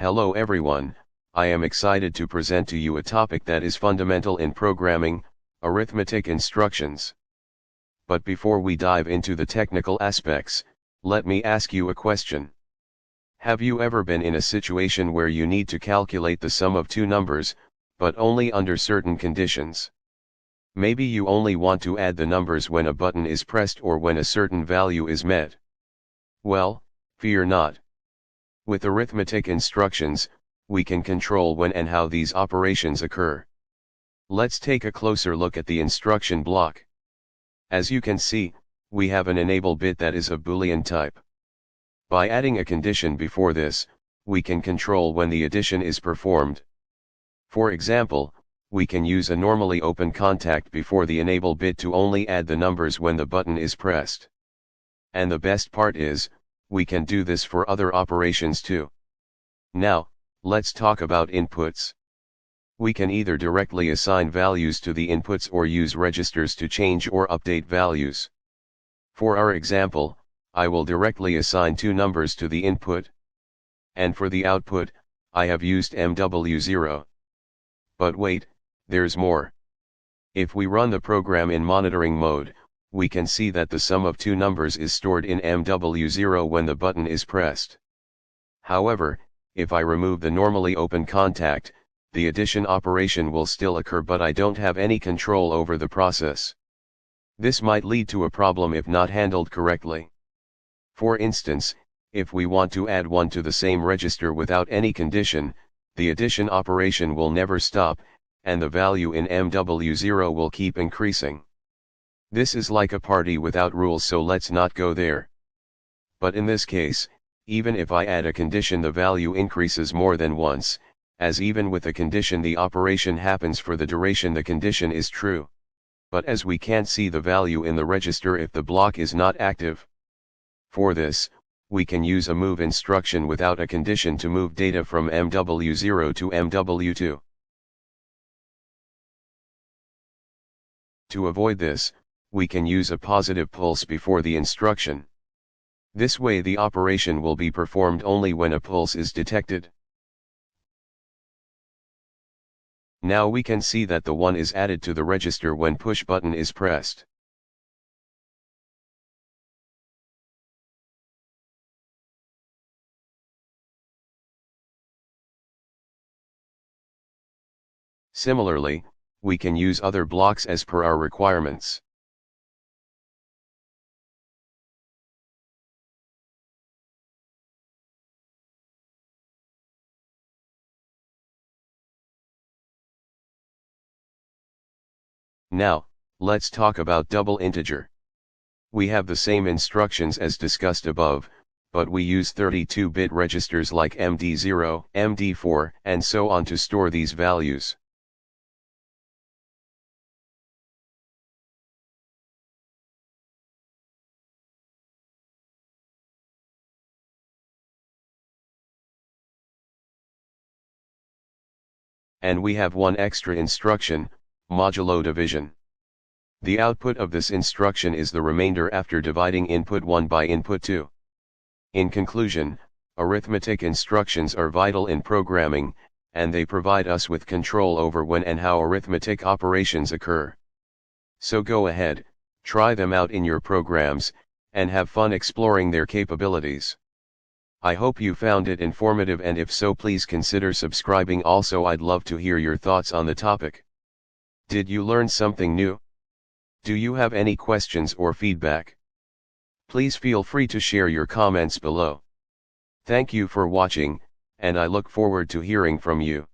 Hello everyone, I am excited to present to you a topic that is fundamental in programming, arithmetic instructions. But before we dive into the technical aspects, let me ask you a question. Have you ever been in a situation where you need to calculate the sum of two numbers, but only under certain conditions? Maybe you only want to add the numbers when a button is pressed or when a certain value is met. Well, fear not. With arithmetic instructions, we can control when and how these operations occur. Let's take a closer look at the instruction block. As you can see, we have an enable bit that is of Boolean type. By adding a condition before this, we can control when the addition is performed. For example, we can use a normally open contact before the enable bit to only add the numbers when the button is pressed. And the best part is, we can do this for other operations too. Now, let's talk about inputs. We can either directly assign values to the inputs or use registers to change or update values. For our example, I will directly assign two numbers to the input. And for the output, I have used MW0. But wait, there's more. If we run the program in monitoring mode, we can see that the sum of two numbers is stored in MW0 when the button is pressed. However, if I remove the normally open contact, the addition operation will still occur, but I don't have any control over the process. This might lead to a problem if not handled correctly. For instance, if we want to add 1 to the same register without any condition, the addition operation will never stop, and the value in MW0 will keep increasing. This is like a party without rules, so let's not go there. But in this case, even if I add a condition, the value increases more than once, as even with a condition the operation happens for the duration the condition is true. But as we can't see the value in the register if the block is not active. For this, we can use a move instruction without a condition to move data from MW0 to MW2. To avoid this, we can use a positive pulse before the instruction. This way the operation will be performed only when a pulse is detected. Now we can see that the 1 is added to the register when push button is pressed. Similarly, we can use other blocks as per our requirements. Now, let's talk about double integer. We have the same instructions as discussed above, but we use 32-bit registers like MD0, MD4, and so on to store these values. And we have one extra instruction, modulo division. The output of this instruction is the remainder after dividing input 1 by input 2. In conclusion, arithmetic instructions are vital in programming, and they provide us with control over when and how arithmetic operations occur. So go ahead, try them out in your programs, and have fun exploring their capabilities. I hope you found it informative, and if so, please consider subscribing. Also, I'd love to hear your thoughts on the topic. Did you learn something new? Do you have any questions or feedback? Please feel free to share your comments below. Thank you for watching, and I look forward to hearing from you.